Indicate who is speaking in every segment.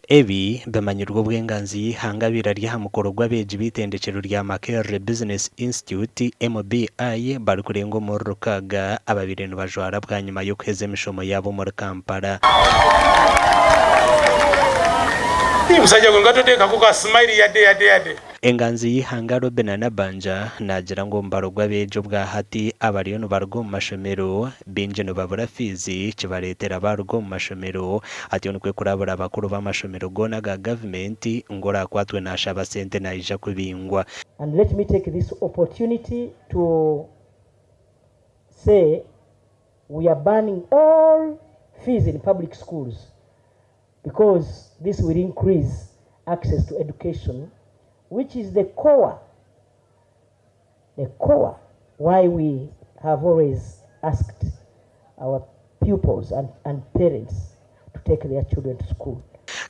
Speaker 1: Ebi bemanyirwa obwenganzi hangabira rya mukoro gw'abeegi bitendekero rya Makerere Business Institute MBI bari kurenga mu rukaga ababiri nibajwara bwa nyuma yo kuheza emishomo yabo muri Kampala.
Speaker 2: Musajja gwe ngatoteka ku ka smile yade.
Speaker 1: Enganzi y'ihangaro Benana Banja nagira ngo mbaro gw'abejo bwa hati abariyo no bargo mu mashomero binje no babura fiizi kibaretera bargo mu mashomero ati onukwe kurabura abakuru b'amashomero gona ga gavumenti ngora kwatwe nashaba sente naija kubingwa.
Speaker 3: And let me take this opportunity to say we are banning all fees in public schools because this will increase access to education, which is the core why we have always asked our pupils and parents to take their children to school.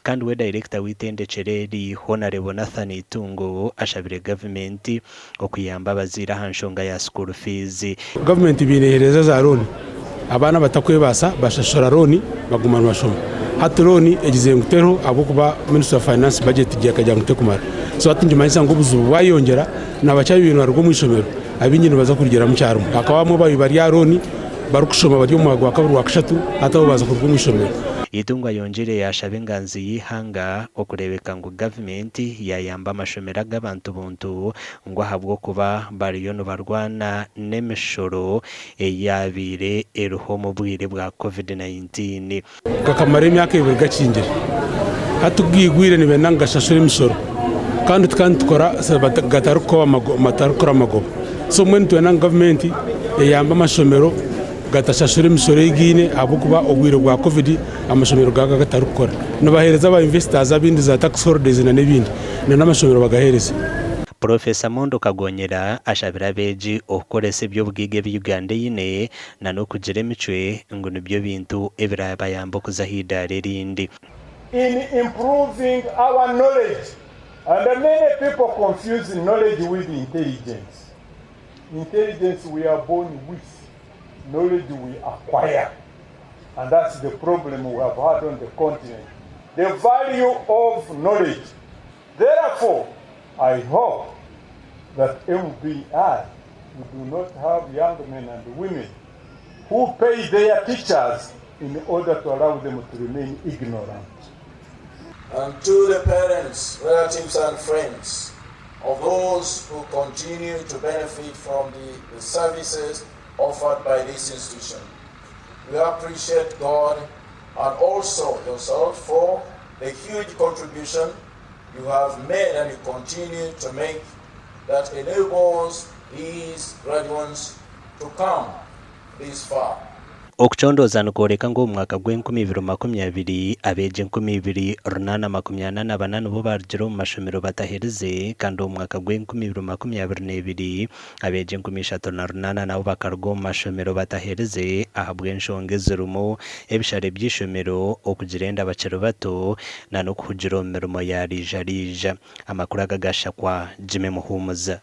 Speaker 1: Kandi we director w'itendekero Honorable Nathan Itungo ashabire gavumenti okuyamba abazaire hanshonga ya school fees.
Speaker 4: Gavumenti binehereza za roni abana batakwebasa bashashora roni baguma mu mashomo hati roni egize ngutero abo kuba Minister of Finance budget gyakajya ngutekumara so ati njimanyisa ngo buzubu bayongera nabacha ibintu barwo mu ishomero abinyine baza kurigera mu cyaro akabamo bari ya roni barukushoma bari mu mwaka wa kabiri wa kashatu atabo baza kurwo mu ishomero.
Speaker 1: Itungwa yongere yashaba enganzi y'ihanga okurebeka ngo gavumenti yayamba amashomero g'abantu buntu ngo ahabwo kuba bariyo no barwana n'emishoro eyabire eruho mu bwire bwa COVID-19
Speaker 4: kakamara imyaka ibiri gakingira hatubwigwire nibe nangashashura imisoro kandi tukora gatarukora amagobo so mwe ntwe na gavumenti yayamba amashomero gatashashura imisoro y'igine abo kuba obwire bwa covid amashomero gaga gatarukora nabahereza aba investors abindi za tax holders na nebindi n'amashomero bagahereza.
Speaker 1: Professor Mondo Kagonyera ashabira abeegi okukoresa eby'obugige by'Uganda yine na n'okugira emicwe ngo nibyo bintu ebirabayamba okuzahidaara erindi.
Speaker 2: In improving our knowledge, and many people confuse knowledge with intelligence. Intelligence we are born with. Knowledge we acquire, and that's the problem we have had on the continent, the value of knowledge. Therefore, I hope that MBI do not have young men and women who pay their teachers in order to allow them to remain ignorant.
Speaker 5: And to the parents, relatives and friends of those who continue to benefit from the services offered by this institution, we appreciate God and also yourself for the huge contribution you have made and you continue to make that enables these graduates to come this far.
Speaker 1: Okuchondoza nukoreka ngo umwaka gw'2020 abeje 2028 bo barjero mu mashomero batahereze kandi umwaka gw'2022 abeje 38 nabo bakargo mu mashomero batahereze ahabwe nshonge zirumo ebishare by'ishomero okugirenda abakero bato na no kugira mirimo ya rija amakuru agagasha kwa Jimmy Muhumuza.